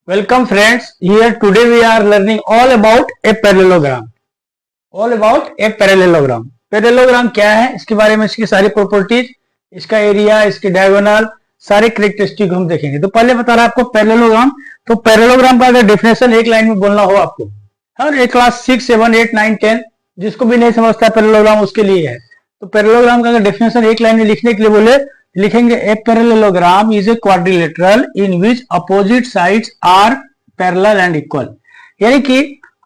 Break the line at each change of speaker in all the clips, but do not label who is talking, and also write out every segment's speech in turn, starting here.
Welcome friends. Here today we are learning all about a parallelogram. All about a parallelogram. Parallelogram क्या है, इसके बारे में इसकी सारी प्रॉपर्टीज, इसका एरिया, इसके डायगोनल, सारे कैरेक्टरिस्टिक हम देखेंगे। तो पहले बता रहा आपको पैरेललोग्राम। तो पैरेललोग्राम का अगर डेफिनेशन एक लाइन में बोलना हो आपको, हर एक क्लास 6, 7, 8, 9, 10 जिसको भी नहीं समझता पैरेललोग्राम उसके लिए है। तो पैरेललोग्राम का अगर डेफिनेशन एक लाइन में लिखने के लिए बोले, लिखेंगे a parallelogram is a quadrilateral in which opposite sides are parallel and equal. यानी कि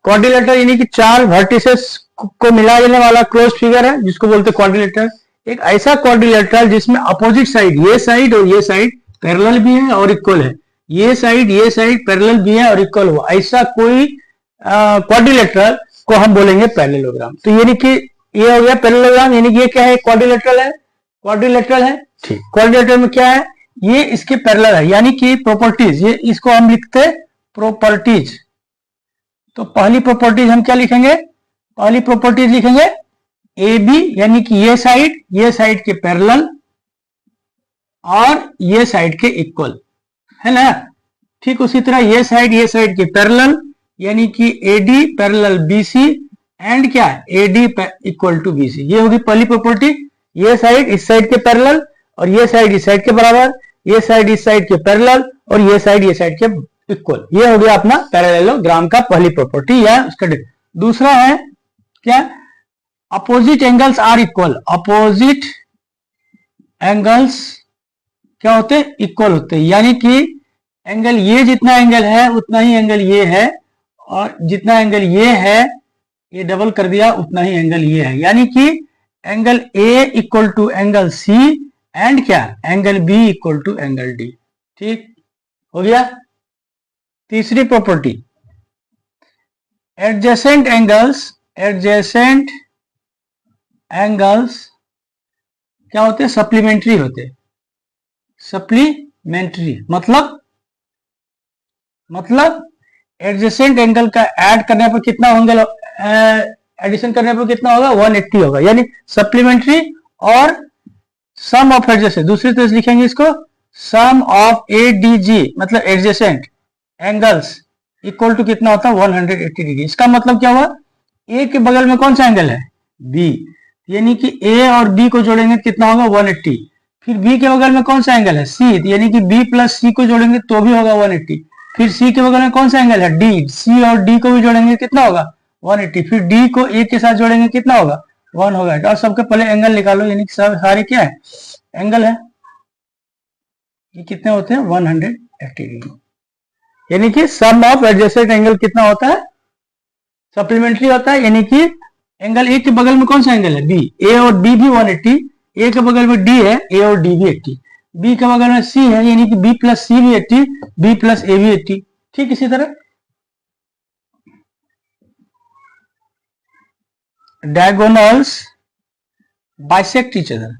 क्वाड्रिलेटरल यानी कि चार वर्टिसेस को मिला देने वाला क्लोज फिगर है जिसको बोलते हैं क्वाड्रिलेटरल। एक ऐसा क्वाड्रिलेटरल जिसमें अपोजिट साइड, ये साइड और ये साइड पैरेलल भी है और इक्वल है, ये साइड पैरेलल भी है और इक्वल हो, ऐसा कोई क्वाड्रिलेटरल को हम बोलेंगे पैरेललोग्राम। तो यानी कि ये हो गया पैरेललोग्राम, यानी कि ये क्या है, क्वाड्रिलेटरल है, क्वाड्रिलेटरल है। ठीक, क्वाड्रिलेटरल में क्या है, ये इसके पैरेलल है, यानी कि प्रॉपर्टीज, ये इसको हम लिखते हैं प्रॉपर्टीज। तो पहली प्रॉपर्टीज हम क्या लिखेंगे, पहली प्रॉपर्टीज लिखेंगे ए बी, यानी कि ये साइड के पैरेलल और ये साइड के इक्वल है ना। ठीक उसी तरह ये साइड के पैरेलल, यानी कि AD पैरेलल BC एंड क्या AD इक्वल टू BC। ये होगी पहली प्रॉपर्टी। ये साइड इस साइड के पैरेलल और ये साइड इस साइड के बराबर, ये साइड इस साइड के पैरेलल और ये साइड के इक्वल। ये हो गया अपना पैरेललोग्राम का पहली प्रॉपर्टी या उसका। दूसरा है क्या, opposite angles are equal. Opposite angles क्या होते हैं, इक्वल होते हैं, यानी कि एंगल ये जितना एंगल है उतना ही एंगल ये है, और जितना एंगल ये है ये डबल कर दिया उतना ही एंगल ये है, यानी कि angle A equal to angle C and क्या angle B equal to angle D। ठीक हो गया। तीसरी प्रॉपर्टी, एडजेसेंट एंगल्स क्या होते हैं, सप्लीमेंट्री होते हैं। सप्लीमेंट्री मतलब एडजेसेंट एंगल का ऐड करने पर कितना एंगल, एडिशन करने पर कितना होगा, 180 होगा, यानी सप्लीमेंट्री और सम ऑफ एडजेसेंट। दूसरी तरह से लिखेंगे इसको सम ऑफ ADG मतलब एडजेसेंट एंगल्स इक्वल टू कितना होता है, 180 डिग्री। इसका मतलब क्या हुआ, A के बगल में कौन सा एंगल है, B, यानी कि A और B को जोड़ेंगे कितना होगा, 180। फिर B के बगल में कौन सा एंगल है, C, यानी कि B प्लस C को जोड़ेंगे तो भी होगा 180। फिर C के बगल में कौन सा एंगल है, D, C और D को भी जोड़ेंगे कितना होगा, 180। फिर D को A के साथ जोड़ेंगे कितना होगा, 1 होगा। और सबके पहले एंगल निकालो, यानी कि सब सारे क्या है, एंगल है। ये कितने होते हैं, 180 डिग्री, यानी कि सम ऑफ एडजेसेंट एंगल कितना होता है, सप्लीमेंट्री होता है, यानी कि एंगल A के बगल में कौन सा एंगल है, B, A और B भी 180, A के बगल में D है, A और D भी 80, B के बगल में C है, यानी कि B प्लस C भी 80, B प्लस A भी 80। ठीक इसी तरह डायगोनल्स बाइसेक्ट ईच अदर।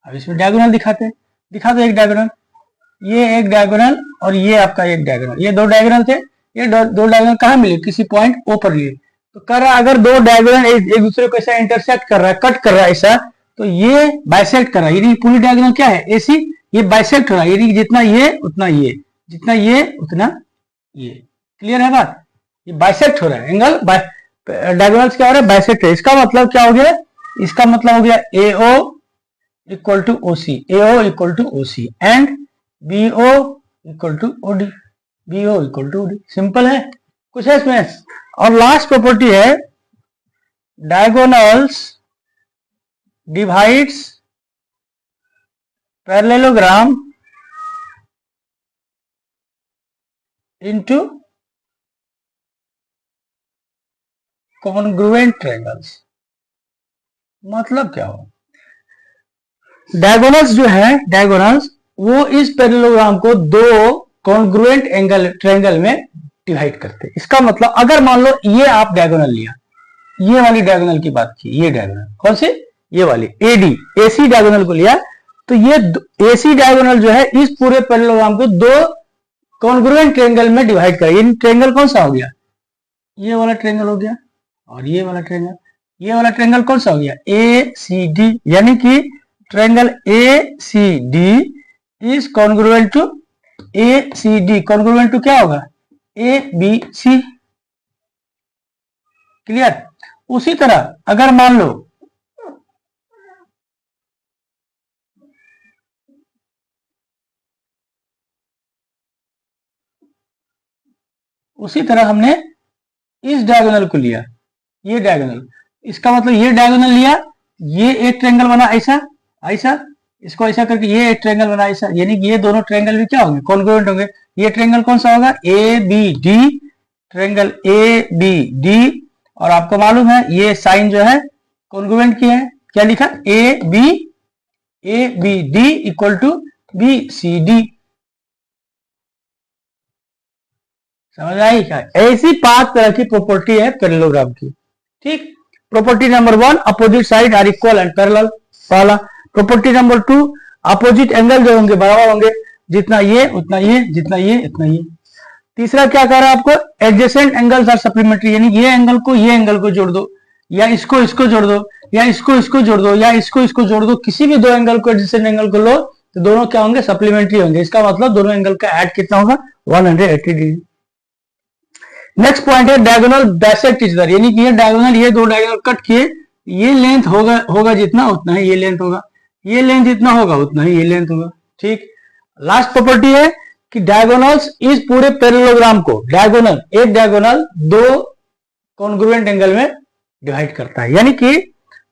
अब इसमें डायगोनल दिखाते एक डायगोनल, ये एक डायगोनल और ये आपका एक डायगोनल, ये दो डायगोनल थे। ये दो डायगोनल कहाँ मिले, किसी पॉइंट O पर लिए। तो कर रहा, अगर दो डायगोनल एक दूसरे को ऐसा इंटरसेक्ट कर रहा है, कट कर रहा है ऐसा, तो ये बाइसेक्ट कर रहा है, यानी पूरी डायगोनल क्या है, AC, ये बाइसेक्ट हो रहा है, यानी जितना ये उतना ये, जितना ये उतना ये। क्लियर है बात, ये बाइसेक्ट हो रहा है, एंगल डायगोनल्स क्या हो रहा है, बाइसेक्ट है। इसका मतलब क्या हो गया, इसका मतलब हो गया AO equal to OC, AO equal to OC and BO equal to OD, BO equal to OD। Simple है, कुछ है इसमें। और लास्ट प्रॉपर्टी है diagonals divides parallelogram into congruent triangles. मतलब क्या हो, डायगोनल्स जो है, डायगोनल्स वो इस पैरेललोग्राम को दो कॉन्ग्रुएंट एंगल ट्रायंगल में डिवाइड करते हैं। इसका मतलब अगर मान लो ये आप डायगोनल लिया, ये वाली डायगोनल की बात की, ये डायगोनल कौन सी, ये वाली AC डायगोनल को लिया, तो ये AC डायगोनल जो है इस पूरे पैरेललोग्राम को दो कॉन्ग्रुएंट ट्रायंगल में डिवाइड करे। ये ट्रायंगल कौन सा हो गया, ये वाला ट्रायंगल हो गया, और ये वाला ट्रायंगल कौन सा हो गया, ACD, यानी कि triangle ACD is congruent to A C D congruent to क्या होगा, ए बी सी। क्लियर। उसी तरह अगर मान लो उसी तरह हमने इस डायगोनल को लिया, ये डायगोनल, इसका मतलब ये डायगोनल लिया, ये एक ट्रायंगल बना ऐसा ऐसा, इसको ऐसा करके ये एक ट्रायंगल बना ऐसा, यानी कि ये दोनों ट्रायंगल भी क्या होंगे, कॉन्ग्रुएंट होंगे। ये ट्रायंगल कौन सा होगा, A B D, triangle A B D. और आपको मालूम है ये साइन जो है कॉन्ग्रुएंट की है, क्या लिखा, A B D equal to B C D. समझ आई क्या। ऐसी 5 तरह की प्रॉपर्टी है पैरेललोग्राम की। ठीक। Property number 1, opposite side are equal and parallel, पहला। प्रॉपर्टी नंबर 2, अपोजिट एंगल जो होंगे बराबर होंगे, जितना ये उतना ये, जितना ये उतना ये। तीसरा क्या कह रहा है आपको, एडजेसेंट एंगल्स आर सप्लीमेंट्री, यानी ये एंगल को ये एंगल को जोड़ दो, या इसको इसको जोड़ दो, या इसको इसको जोड़ दो, या इसको इसको जोड़ दो, किसी भी दो एंगल को एडजेसेंट एंगल को लो तो दोनों क्या होंगे, सप्लीमेंट्री होंगे। इसका मतलब दोनों एंगल का ऐड कितना होगा, 180 डिग्री। नेक्स्ट पॉइंट है डायगोनल बाइसेक्ट ईच अदर, यानी कि ये डायगोनल, ये दो डायगोनल कट किए, ये लेंथ होगा जितना उतना ही ये लेंथ होगा, ये लेंथ जितना होगा उतना ही ये लेंथ होगा। ठीक। लास्ट प्रॉपर्टी है कि डायगोनल्स इस पूरे पैरेललोग्राम को, डायगोनल, एक डायगोनल दो कॉन्ग्रुएंट एंगल में डिवाइड करता है। यानी कि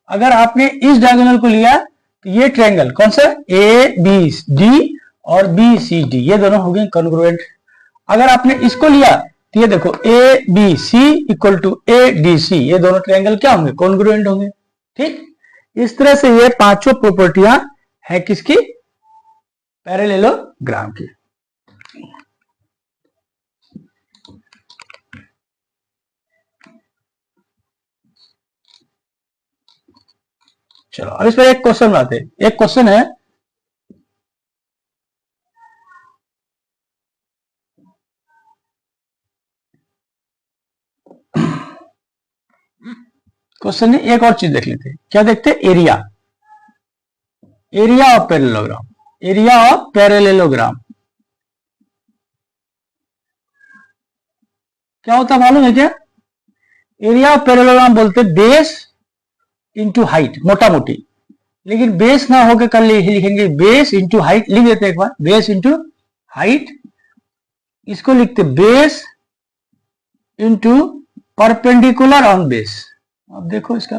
अगर आपने इस डायगोनल को लिया तो ये ट्रायंगल कौन सा, ए बी डी और बी सी डी, ये दोनों हो गए कॉन्ग्रुएंट। अगर आपने इसको लिया तो ये देखो A B C equal to A D C, ये दोनों ट्रायंगल क्या होंगे, कॉन्ग्रुएंट होंगे। ठीक। इस तरह से ये 5 प्रॉपर्टियां है किसकी, पैरेललोग्राम की। चलो अब इस पर एक क्वेश्चन बनाते हैं। एक क्वेश्चन है, क्वेश्चन में एक और चीज देख लेते हैं। क्या देखते हैं, area, area of parallelogram, area of parallelogram क्या होता मालूम है क्या, एरिया ऑफ पैरेललोग्राम बोलते बेस इंटू हाइट, मोटा मोटी, लेकिन बेस ना होकर कल लिखेंगे बेस इंटू हाइट, लिख देते एक बार, बेस इंटू हाइट, इसको लिखते base into perpendicular on base. अब देखो इसका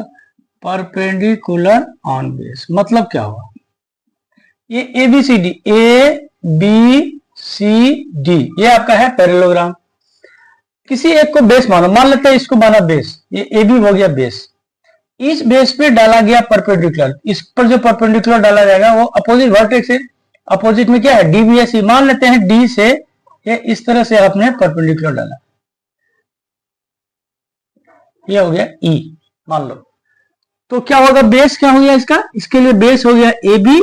परपेंडिकुलर ऑन बेस मतलब क्या हुआ, ये A B C D, A B C D, ये आपका है पैरेललोग्राम। किसी एक को बेस मानो, मान लेते हैं इसको माना बेस, ये ए बी हो गया बेस, इस बेस पे डाला गया परपेंडिकुलर, इस पर जो परपेंडिकुलर डाला जाएगा वो अपोजिट वर्टेक्स है, अपोजिट में क्या है, डी बी एस ई, मान लेते हैं डी से ये इस तरह से आपने परपेंडिकुलर डाला, ये हो गया ई मान लो, तो क्या होगा, बेस क्या हो गया इसका, इसके लिए बेस हो गया ए बी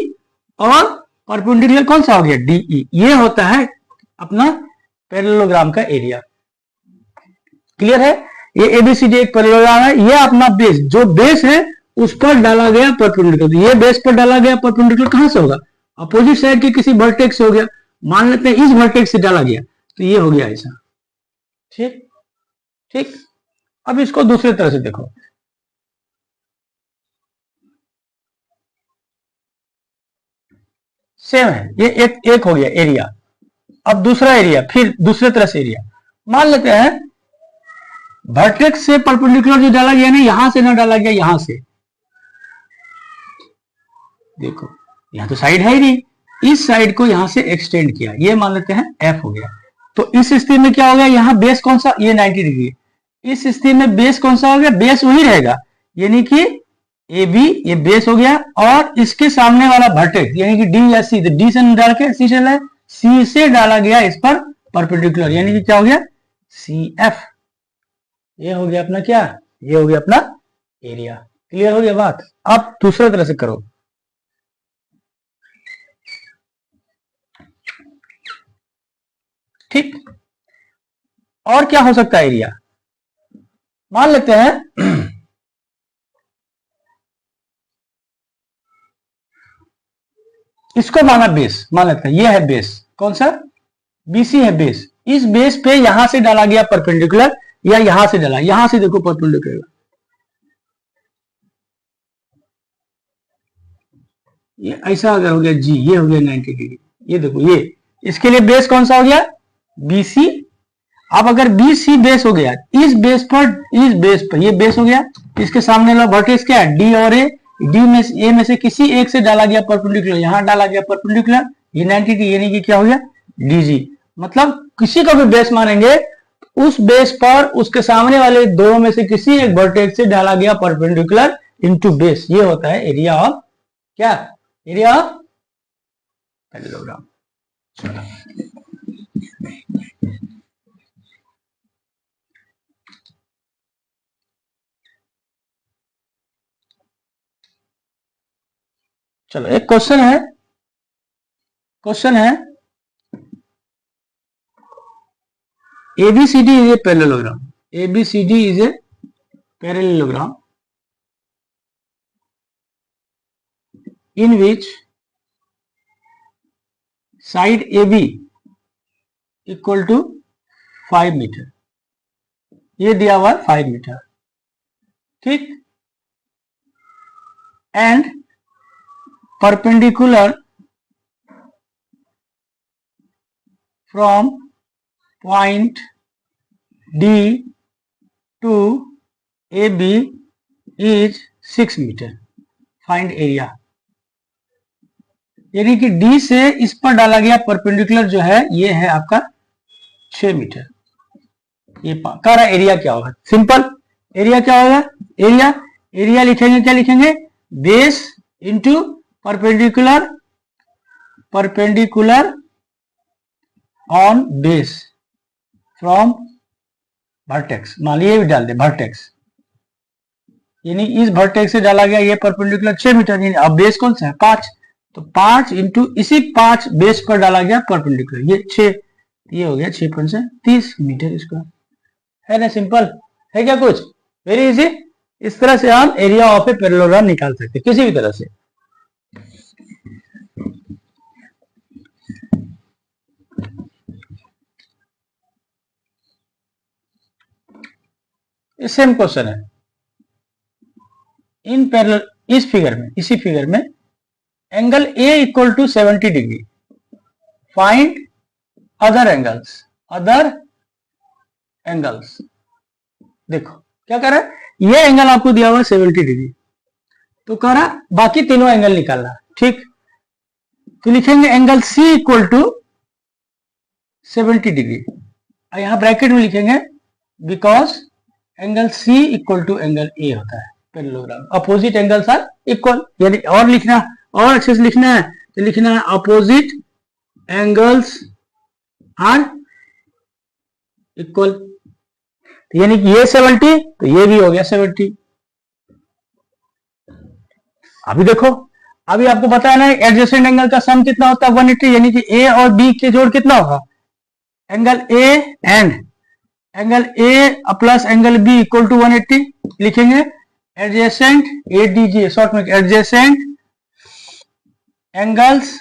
और परपेंडिकुलर कौन सा हो गया, डी ई। ये होता है अपना पैरेललोग्राम का एरिया। क्लियर है, ये एबीसीडी एक पैरेललोग्राम है, ये अपना बेस, जो बेस है उस पर डाला गया परपेंडिकुलर, ये बेस पर डाला गया परपेंडिकुलर कहां से होगा, अपोजिट साइड के किसी वर्टेक्स से हो गया, मान लेते हैं इस वर्टेक्स से डाला गया तो ये हो गया ऐसा। ठीक। ठीक। अब इसको दूसरे तरह से देखो, सेम है, ये एक हो गया एरिया। अब दूसरा एरिया, फिर दूसरे तरह से एरिया, मान लेते हैं वर्टेक्स से परपेंडिकुलर जो डाला गया ना, यहां से ना डाला गया, यहां से, देखो यहां तो साइड है ही नहीं, इस साइड को यहां से एक्सटेंड किया, ये मान लेते हैं एफ हो गया। तो इस स्थिति में क्या हो गया, यहाँ बेस कौन सा, ये 90 डिग्री, इस स्थिति में बेस कौन सा हो गया, बेस वही रहेगा, यानी कि ए बी, ये बेस हो गया, और इसके सामने वाला वर्टेक्स यानी कि डी या सी, तो डी से डाल के सी चला है, सी से डाला गया इस पर परपेंडिकुलर, यानी कि क्या हो गया, सी एफ। ये हो गया अपना क्या, ये हो गया अपना एरिया। क्लियर हो गया बात। अब दूसरा तरह से करो, ठीक। और क्या हो सकता है एरिया, मान लेते हैं इसको माना बेस, मान लेते हैं ये है बेस, कौन सा, BC है बेस, इस बेस पे यहां से डाला गया परपेंडिकुलर या यहां से डाला, यहां से देखो परपेंडिकुलर, ये ऐसा अगर हो गया जी, ये हो गया 90 डिग्री, ये देखो ये, इसके लिए बेस कौन सा हो गया BC। अब अगर BC बेस हो गया, इस बेस पर ये बेस हो गया, इसके सामने वाला वर्टेक्स क्या है D और A, A में से किसी एक से डाला गया परपेंडिकुलर, यहां डाला गया परपेंडिकुलर, ये 90 डिग्री, यानी कि क्या हो गया DG। मतलब किसी को भी बेस मानेंगे, उस बेस पर उसके सामने वाले दो में से किसी एक वर्टेक्स से डाला गया परपेंडिकुलर इनटू बेस, ये होता है एरिया ऑफ क्या, एरिया ऑफ पैरेललोग्राम। चलो एक क्वेश्चन है ABCD is a parallelogram. ABCD is a parallelogram in which side AB equal to 5 metre, ये दिया हुआ 5 मीटर, ठीक, and perpendicular from point D to AB is 6 metre, find area. यानी कि D से इस पर डाला गया परपेंडिकुलर जो है ये है आपका 6 मीटर, ये कह रहा एरिया क्या होगा, सिंपल एरिया क्या होगा, एरिया लिखेंगे, क्या लिखेंगे, base into perpendicular on base from vertex, मान लीजिए भी डाल दे वर्टेक्स, यानी इस वर्टेक्स से डाला गया ये परपेंडिकुलर 6 मीटर, यानी अब बेस कौन सा है 5, तो 5 इंटू इसी 5 बेस पर डाला गया परपेंडिकुलर, ये 6, ये हो गया 6 से 30 मीटर स्क्वायर, है ना, सिंपल है क्या, कुछ वेरी इजी। इस तरह से हम एरिया ऑफ ए पैरेललोग्राम निकाल सकते हैं किसी भी तरह से। सेम क्वेश्चन है इन पैरेलल, इस फिगर में, इसी फिगर में angle A equal to 70 degree, find other angles. देखो क्या कर रहा है, ये एंगल आपको दिया हुआ है 70 डिग्री, तो कह रहा बाकी तीनों एंगल निकालना, ठीक, तो लिखेंगे angle C equal to 70 degree, यहां ब्रैकेट में लिखेंगे because angle C equal to angle A होता है parallelogram, opposite angles are equal, यानी और लिखना, और अच्छे से लिखना है, तो लिखना है अपोजिट एंगल्स आर इक्वल, यानी कि ये 70 तो ये भी हो गया 70। अभी देखो, अभी आपको पता है ना एडजेसेंट एंगल का सम कितना होता है 180, यानी कि A और B के जोड़ कितना होगा, angle A and angle A plus angle B equal to 180, लिखेंगे एडजेसेंट ADG, शॉर्ट में एडजेसेंट एंगल्स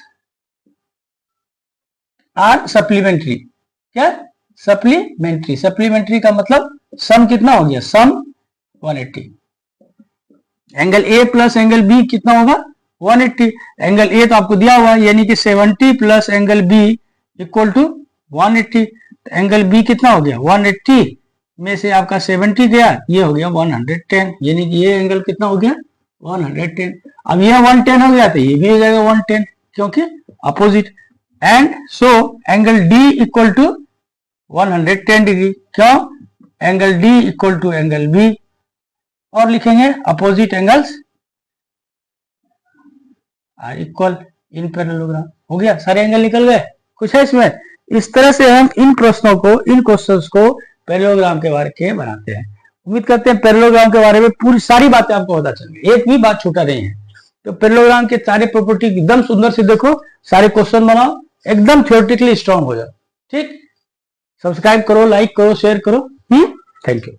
आर सप्लीमेंट्री, क्या सप्लीमेंट्री का मतलब सम कितना हो गया, sum 180, angle A plus angle B कितना होगा 180, एंगल A तो आपको दिया हुआ है, यानी कि 70 plus angle B equal to 180, angle B कितना हो गया 180 में से आपका 70 गया, ये हो गया 110, यानी कि ये एंगल कितना हो गया 110। अब यह 110 हो गया तो ये भी हो जाएगा 110, क्योंकि opposite, and so angle D equal to 110 degree, क्यों, angle D equal to angle B, और लिखेंगे opposite angles are equal in parallelogram, हो गया, सारे एंगल निकल गए, कुछ है इसमें। इस तरह से हम इन प्रश्नों को, इन क्वेश्चंस को पैरेललोग्राम के बारे के बनाते हैं। उम्मीद करते हैं पैरेललोग्राम के बारे में पूरी सारी बातें आपको पता चल गई, एक भी बात छूटा नहीं है। तो पैरेललोग्राम के सारे प्रॉपर्टी एकदम सुंदर से देखो, सारे क्वेश्चन बनाओ, एकदम थ्योरेटिकली स्ट्रांग हो जाओ, ठीक। सब्सक्राइब करो, लाइक करो, शेयर करो, थैंक यू।